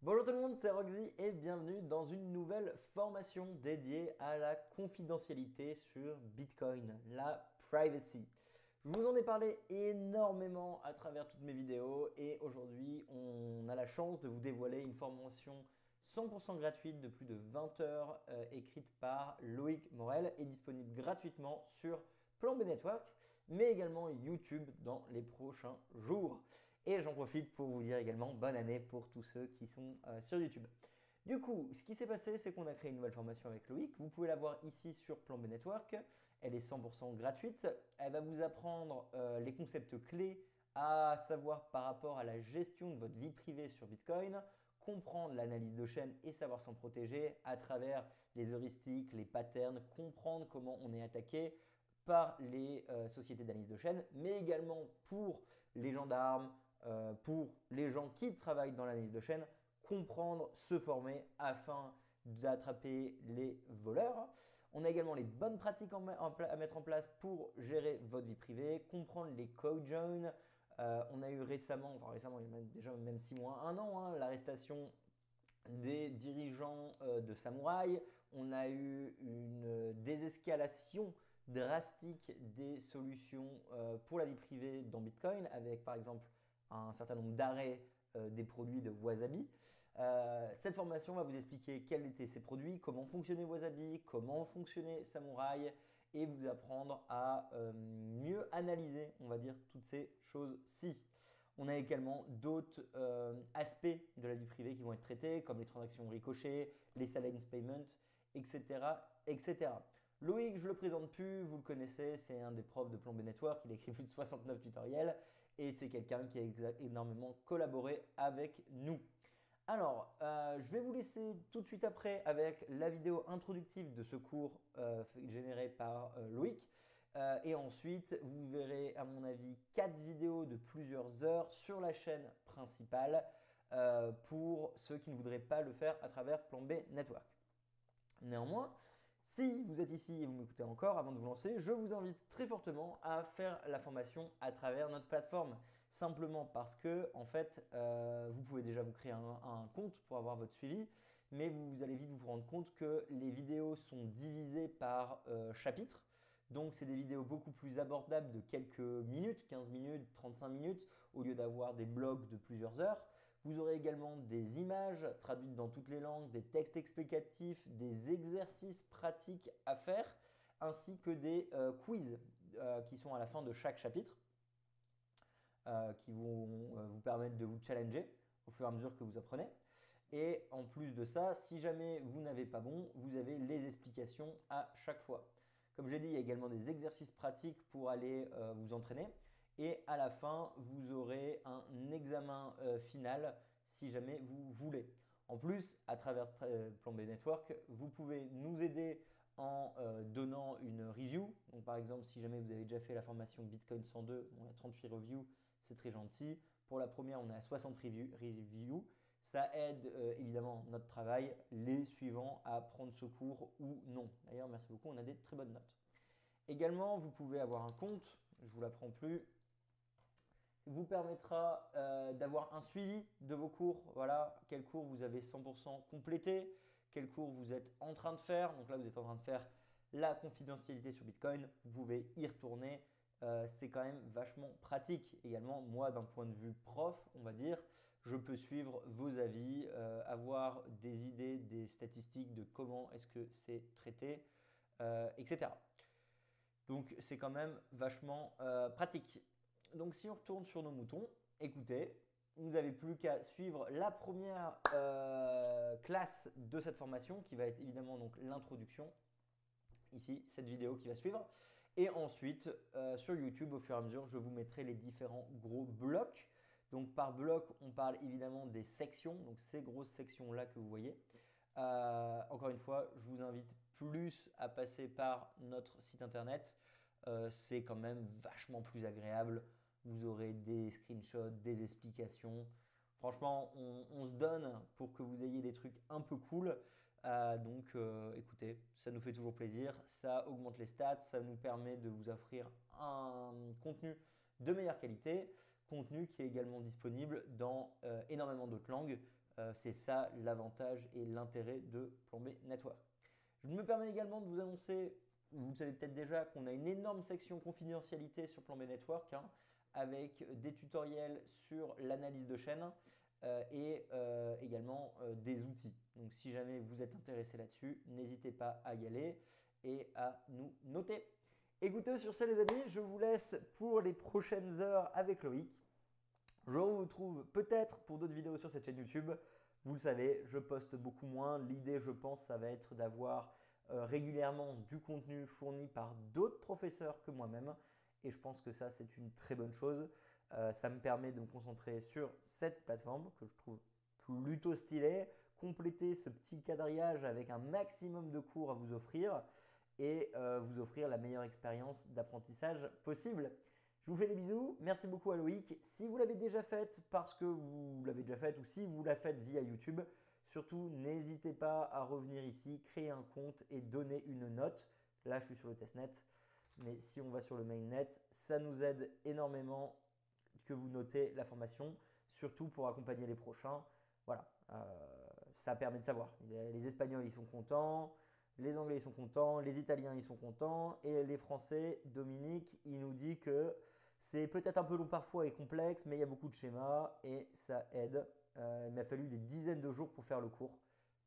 Bonjour tout le monde, c'est Roxy et bienvenue dans une nouvelle formation dédiée à la confidentialité sur Bitcoin, la privacy. Je vous en ai parlé énormément à travers toutes mes vidéos et aujourd'hui on a la chance de vous dévoiler une formation 100% gratuite de plus de 20 heures écrite par Loïc Morel et disponible gratuitement sur Plan B Network mais également YouTube dans les prochains jours. Et j'en profite pour vous dire également bonne année pour tous ceux qui sont sur YouTube. Du coup, ce qui s'est passé, c'est qu'on a créé une nouvelle formation avec Loïc. Vous pouvez la voir ici sur Plan B Network. Elle est 100% gratuite. Elle va vous apprendre les concepts clés à savoir par rapport à la gestion de votre vie privée sur Bitcoin, comprendre l'analyse de chaîne et savoir s'en protéger à travers les heuristiques, les patterns, comprendre comment on est attaqué par les sociétés d'analyse de chaîne, mais également pour les gendarmes, pour les gens qui travaillent dans l'analyse de chaîne, comprendre, se former afin d'attraper les voleurs. On a également les bonnes pratiques à mettre en place pour gérer votre vie privée, comprendre les cojoins. On a eu récemment, il y a déjà même 6 mois, 1 an, hein, l'arrestation des dirigeants de samouraï. On a eu une désescalation drastique des solutions pour la vie privée dans Bitcoin avec par exemple un certain nombre d'arrêts des produits de Wasabi. Cette formation va vous expliquer quels étaient ces produits, comment fonctionnait Wasabi, comment fonctionnait Samouraï et vous apprendre à mieux analyser, on va dire, toutes ces choses-ci. On a également d'autres aspects de la vie privée qui vont être traités, comme les transactions ricochet, les silence payments, etc., etc. Loïc, je ne le présente plus, vous le connaissez, c'est un des profs de Plan B Network, il a écrit plus de 69 tutoriels et c'est quelqu'un qui a énormément collaboré avec nous. Alors, je vais vous laisser tout de suite après avec la vidéo introductive de ce cours généré par Loïc. Et ensuite, vous verrez à mon avis 4 vidéos de plusieurs heures sur la chaîne principale pour ceux qui ne voudraient pas le faire à travers Plan B Network. Néanmoins, si vous êtes ici et vous m'écoutez encore, avant de vous lancer, je vous invite très fortement à faire la formation à travers notre plateforme. Simplement parce que, en fait, vous pouvez déjà vous créer un compte pour avoir votre suivi, mais vous allez vite vous rendre compte que les vidéos sont divisées par chapitre. Donc, c'est des vidéos beaucoup plus abordables de quelques minutes, 15 minutes, 35 minutes, au lieu d'avoir des blogs de plusieurs heures. Vous aurez également des images traduites dans toutes les langues, des textes explicatifs, des exercices pratiques à faire, ainsi que des quiz qui sont à la fin de chaque chapitre, qui vont vous permettre de vous challenger au fur et à mesure que vous apprenez. Et en plus de ça, si jamais vous n'avez pas bon, vous avez les explications à chaque fois. Comme j'ai dit, il y a également des exercices pratiques pour aller vous entraîner. Et à la fin, vous aurez un examen final si jamais vous voulez. En plus, à travers Plan B Network, vous pouvez nous aider en donnant une review. Donc, par exemple, si jamais vous avez déjà fait la formation Bitcoin 102, on a 38 reviews, c'est très gentil. Pour la première, on est à 60 reviews. Ça aide évidemment notre travail, les suivants à prendre ce cours ou non. D'ailleurs, merci beaucoup, on a des très bonnes notes. Également, vous pouvez avoir un compte, je ne vous l'apprends plus, qui vous permettra d'avoir un suivi de vos cours. Voilà, quel cours vous avez 100% complété, quel cours vous êtes en train de faire. Donc là, vous êtes en train de faire la confidentialité sur Bitcoin. Vous pouvez y retourner. C'est quand même vachement pratique. Également, moi, d'un point de vue prof, on va dire, je peux suivre vos avis, avoir des idées, des statistiques de comment est-ce que c'est traité, etc. Donc c'est quand même vachement pratique. Donc si on retourne sur nos moutons, écoutez, vous n'avez plus qu'à suivre la première classe de cette formation qui va être évidemment donc l'introduction. Ici, cette vidéo qui va suivre. Et ensuite, sur YouTube, au fur et à mesure, je vous mettrai les différents gros blocs. Donc par bloc, on parle évidemment des sections, donc ces grosses sections-là que vous voyez. Encore une fois, je vous invite plus à passer par notre site internet. C'est quand même vachement plus agréable. Vous aurez des screenshots, des explications. Franchement, on se donne pour que vous ayez des trucs un peu cool. Donc, écoutez, ça nous fait toujours plaisir. Ça augmente les stats, ça nous permet de vous offrir un contenu de meilleure qualité, contenu qui est également disponible dans énormément d'autres langues. C'est ça l'avantage et l'intérêt de Plombé Network. Je me permets également de vous annoncer, vous le savez peut-être déjà, qu'on a une énorme section confidentialité sur Plombé Network, hein, avec des tutoriels sur l'analyse de chaîne et également des outils. Donc si jamais vous êtes intéressé là-dessus, n'hésitez pas à y aller et à nous noter. Écoutez, sur ça les amis, je vous laisse pour les prochaines heures avec Loïc. Je vous retrouve peut-être pour d'autres vidéos sur cette chaîne YouTube. Vous le savez, je poste beaucoup moins. L'idée, je pense, ça va être d'avoir régulièrement du contenu fourni par d'autres professeurs que moi-même. Et je pense que ça, c'est une très bonne chose. Ça me permet de me concentrer sur cette plateforme que je trouve plutôt stylée, compléter ce petit quadrillage avec un maximum de cours à vous offrir et vous offrir la meilleure expérience d'apprentissage possible. Je vous fais des bisous, merci beaucoup à Loïc. Si vous l'avez déjà faite parce que vous l'avez déjà faite ou si vous la faites via YouTube, surtout n'hésitez pas à revenir ici, créer un compte et donner une note. Là, je suis sur le testnet, mais si on va sur le mainnet, ça nous aide énormément que vous notez la formation, surtout pour accompagner les prochains. Voilà, ça permet de savoir. Les Espagnols, ils sont contents. Les Anglais, ils sont contents. Les Italiens, ils sont contents. Et les Français, Dominique, il nous dit que c'est peut-être un peu long parfois et complexe, mais il y a beaucoup de schémas et ça aide. Il m'a fallu des dizaines de jours pour faire le cours.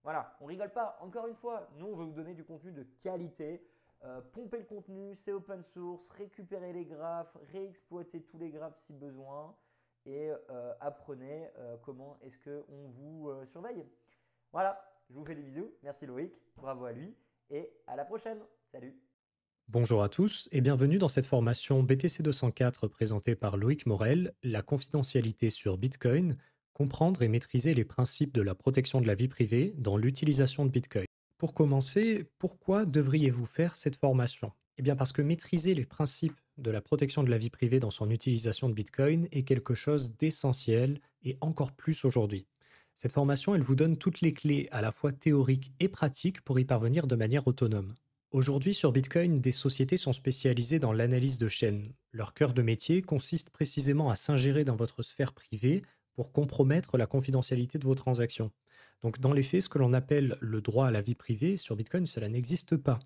Voilà, on rigole pas. Encore une fois, nous, on veut vous donner du contenu de qualité. Pomper le contenu, c'est open source. Récupérer les graphes, réexploiter tous les graphes si besoin. Et apprenez comment est-ce qu'on vous surveille. Voilà, je vous fais des bisous. Merci Loïc, bravo à lui et à la prochaine. Salut. Bonjour à tous et bienvenue dans cette formation BTC 204 présentée par Loïc Morel, la confidentialité sur Bitcoin, comprendre et maîtriser les principes de la protection de la vie privée dans l'utilisation de Bitcoin. Pour commencer, pourquoi devriez-vous faire cette formation? Eh bien parce que maîtriser les principes de la protection de la vie privée dans son utilisation de Bitcoin est quelque chose d'essentiel et encore plus aujourd'hui. Cette formation, elle vous donne toutes les clés à la fois théoriques et pratiques pour y parvenir de manière autonome. Aujourd'hui, sur Bitcoin, des sociétés sont spécialisées dans l'analyse de chaînes. Leur cœur de métier consiste précisément à s'ingérer dans votre sphère privée pour compromettre la confidentialité de vos transactions. Donc, dans les faits, ce que l'on appelle le droit à la vie privée, sur Bitcoin, cela n'existe pas.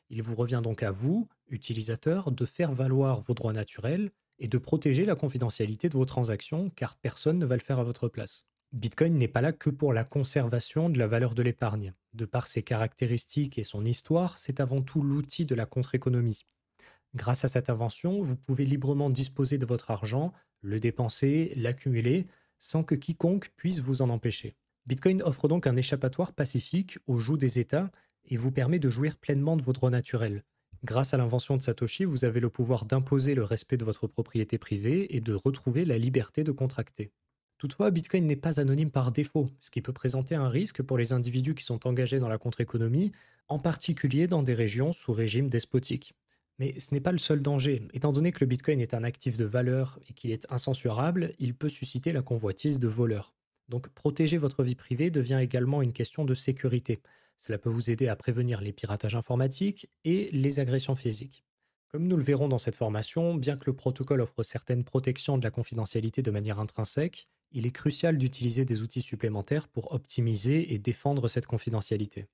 Il vous revient donc à vous, utilisateurs, de faire valoir vos droits naturels et de protéger la confidentialité de vos transactions, car personne ne va le faire à votre place. Bitcoin n'est pas là que pour la conservation de la valeur de l'épargne. De par ses caractéristiques et son histoire, c'est avant tout l'outil de la contre-économie. Grâce à cette invention, vous pouvez librement disposer de votre argent, le dépenser, l'accumuler, sans que quiconque puisse vous en empêcher. Bitcoin offre donc un échappatoire pacifique au joug des États et vous permet de jouir pleinement de vos droits naturels. Grâce à l'invention de Satoshi, vous avez le pouvoir d'imposer le respect de votre propriété privée et de retrouver la liberté de contracter. Toutefois, Bitcoin n'est pas anonyme par défaut, ce qui peut présenter un risque pour les individus qui sont engagés dans la contre-économie, en particulier dans des régions sous régime despotique. Mais ce n'est pas le seul danger. Étant donné que le Bitcoin est un actif de valeur et qu'il est incensurable, il peut susciter la convoitise de voleurs. Donc protéger votre vie privée devient également une question de sécurité. Cela peut vous aider à prévenir les piratages informatiques et les agressions physiques. Comme nous le verrons dans cette formation, bien que le protocole offre certaines protections de la confidentialité de manière intrinsèque, il est crucial d'utiliser des outils supplémentaires pour optimiser et défendre cette confidentialité.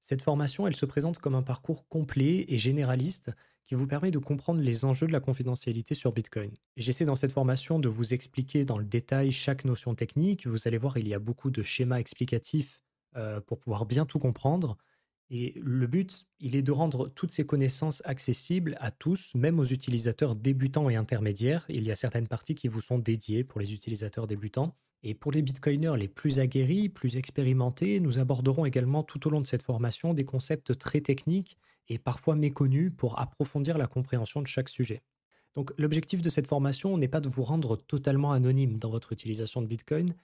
Cette formation, elle se présente comme un parcours complet et généraliste qui vous permet de comprendre les enjeux de la confidentialité sur Bitcoin. J'essaie dans cette formation de vous expliquer dans le détail chaque notion technique. Vous allez voir, il y a beaucoup de schémas explicatifs pour pouvoir bien tout comprendre. Et le but, il est de rendre toutes ces connaissances accessibles à tous, même aux utilisateurs débutants et intermédiaires. Il y a certaines parties qui vous sont dédiées pour les utilisateurs débutants. Et pour les bitcoiners les plus aguerris, plus expérimentés, nous aborderons également tout au long de cette formation des concepts très techniques et parfois méconnus pour approfondir la compréhension de chaque sujet. Donc l'objectif de cette formation n'est pas de vous rendre totalement anonyme dans votre utilisation de Bitcoin,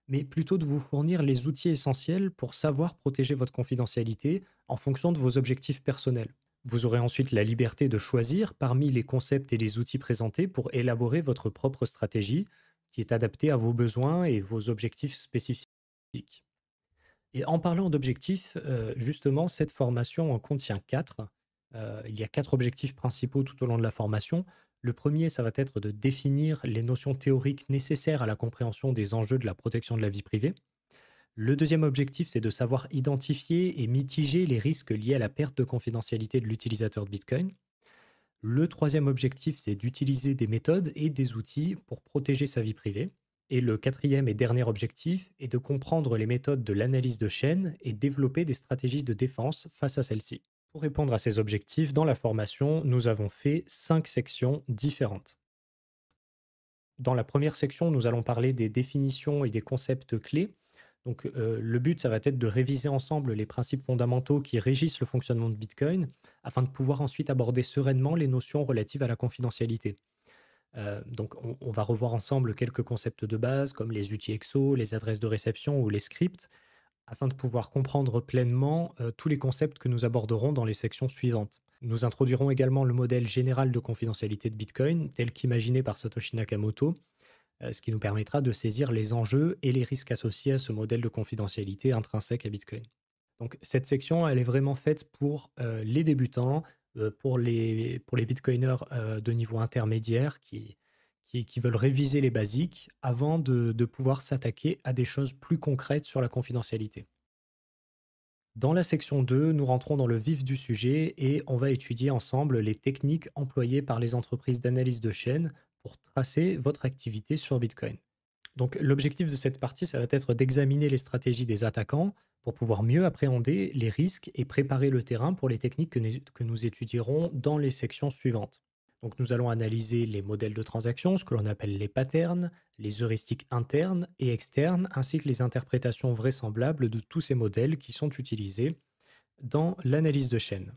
mais plutôt de vous fournir les outils essentiels pour savoir protéger votre confidentialité en fonction de vos objectifs personnels. Vous aurez ensuite la liberté de choisir parmi les concepts et les outils présentés pour élaborer votre propre stratégie qui est adaptée à vos besoins et vos objectifs spécifiques. Et en parlant d'objectifs, justement, cette formation en contient quatre. Il y a quatre objectifs principaux tout au long de la formation. Le premier, ça va être de définir les notions théoriques nécessaires à la compréhension des enjeux de la protection de la vie privée. Le deuxième objectif, c'est de savoir identifier et mitiger les risques liés à la perte de confidentialité de l'utilisateur de Bitcoin. Le troisième objectif, c'est d'utiliser des méthodes et des outils pour protéger sa vie privée. Et le quatrième et dernier objectif est de comprendre les méthodes de l'analyse de chaîne et développer des stratégies de défense face à celles-ci. Pour répondre à ces objectifs, dans la formation, nous avons fait 5 sections différentes. Dans la première section, nous allons parler des définitions et des concepts clés. Donc, le but, ça va être de réviser ensemble les principes fondamentaux qui régissent le fonctionnement de Bitcoin afin de pouvoir ensuite aborder sereinement les notions relatives à la confidentialité. Donc, on va revoir ensemble quelques concepts de base comme les outils EXO, les adresses de réception ou les scripts afin de pouvoir comprendre pleinement tous les concepts que nous aborderons dans les sections suivantes. Nous introduirons également le modèle général de confidentialité de Bitcoin, tel qu'imaginé par Satoshi Nakamoto, ce qui nous permettra de saisir les enjeux et les risques associés à ce modèle de confidentialité intrinsèque à Bitcoin. Donc cette section, elle est vraiment faite pour les débutants, pour les bitcoiners de niveau intermédiaire qui veulent réviser les basiques avant de pouvoir s'attaquer à des choses plus concrètes sur la confidentialité. Dans la section 2, nous rentrons dans le vif du sujet et on va étudier ensemble les techniques employées par les entreprises d'analyse de chaîne pour tracer votre activité sur Bitcoin. Donc l'objectif de cette partie, ça va être d'examiner les stratégies des attaquants pour pouvoir mieux appréhender les risques et préparer le terrain pour les techniques que nous étudierons dans les sections suivantes. Donc nous allons analyser les modèles de transaction, ce que l'on appelle les patterns, les heuristiques internes et externes, ainsi que les interprétations vraisemblables de tous ces modèles qui sont utilisés dans l'analyse de chaîne.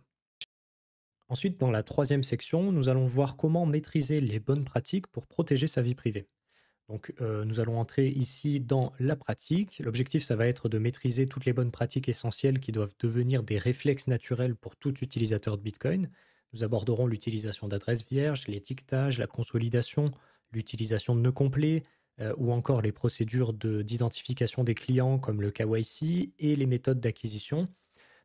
Ensuite, dans la troisième section, nous allons voir comment maîtriser les bonnes pratiques pour protéger sa vie privée. Donc, nous allons entrer ici dans la pratique. L'objectif, ça va être de maîtriser toutes les bonnes pratiques essentielles qui doivent devenir des réflexes naturels pour tout utilisateur de Bitcoin. Nous aborderons l'utilisation d'adresses vierges, l'étiquetage, la consolidation, l'utilisation de nœuds complets, ou encore les procédures d'identification des clients comme le KYC et les méthodes d'acquisition.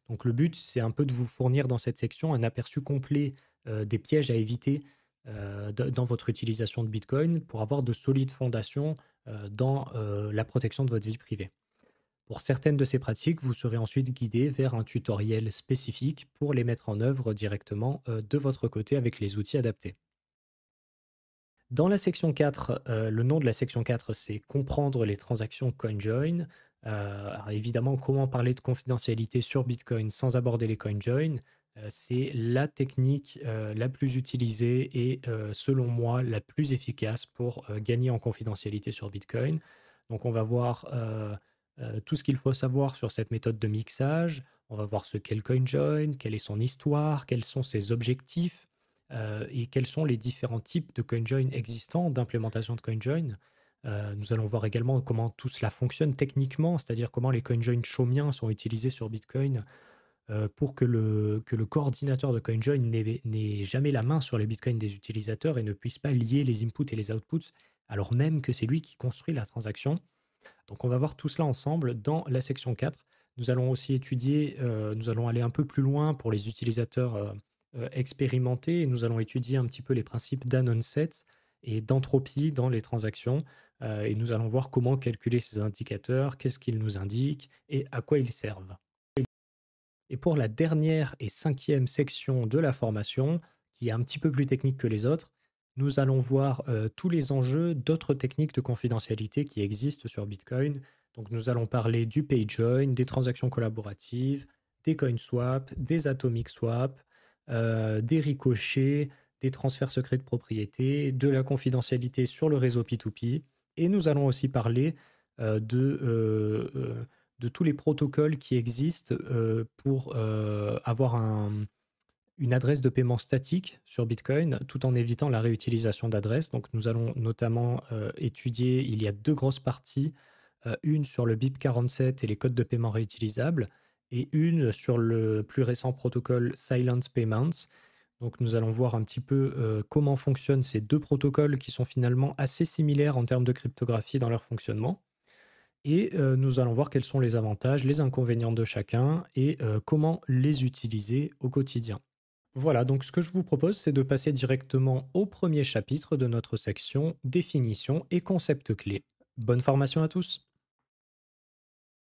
Donc, le but, c'est un peu de vous fournir dans cette section un aperçu complet des pièges à éviter dans votre utilisation de Bitcoin pour avoir de solides fondations dans la protection de votre vie privée. Pour certaines de ces pratiques, vous serez ensuite guidé vers un tutoriel spécifique pour les mettre en œuvre directement de votre côté avec les outils adaptés. Dans la section 4, le nom de la section 4, c'est comprendre les transactions CoinJoin. Alors évidemment, comment parler de confidentialité sur Bitcoin sans aborder les CoinJoin? C'est la technique la plus utilisée et selon moi la plus efficace pour gagner en confidentialité sur Bitcoin. Donc on va voir tout ce qu'il faut savoir sur cette méthode de mixage. On va voir ce qu'est le CoinJoin, quelle est son histoire, quels sont ses objectifs et quels sont les différents types de CoinJoin existants, d'implémentation de CoinJoin. Nous allons voir également comment tout cela fonctionne techniquement, c'est-à-dire comment les CoinJoin chaumiens sont utilisés sur Bitcoin pour que le coordinateur de CoinJoin n'ait jamais la main sur les bitcoins des utilisateurs et ne puisse pas lier les inputs et les outputs, alors même que c'est lui qui construit la transaction. Donc on va voir tout cela ensemble dans la section 4. Nous allons aussi étudier, nous allons aller un peu plus loin pour les utilisateurs expérimentés et nous allons étudier un petit peu les principes d'annonset et d'entropie dans les transactions. Et nous allons voir comment calculer ces indicateurs, qu'est-ce qu'ils nous indiquent et à quoi ils servent. Et pour la dernière et cinquième section de la formation, qui est un petit peu plus technique que les autres, nous allons voir tous les enjeux d'autres techniques de confidentialité qui existent sur Bitcoin. Donc nous allons parler du PayJoin, des transactions collaboratives, des CoinSwap, des Atomic Swap, des ricochets, des transferts secrets de propriété, de la confidentialité sur le réseau P2P. Et nous allons aussi parler de tous les protocoles qui existent pour avoir une adresse de paiement statique sur Bitcoin tout en évitant la réutilisation d'adresses. Donc nous allons notamment étudier, il y a deux grosses parties, une sur le BIP47 et les codes de paiement réutilisables et une sur le plus récent protocole Silent Payments. Donc nous allons voir un petit peu comment fonctionnent ces deux protocoles qui sont finalement assez similaires en termes de cryptographie dans leur fonctionnement. Et nous allons voir quels sont les avantages, les inconvénients de chacun et comment les utiliser au quotidien. Voilà, donc ce que je vous propose, c'est de passer directement au premier chapitre de notre section définition et concepts clés. Bonne formation à tous!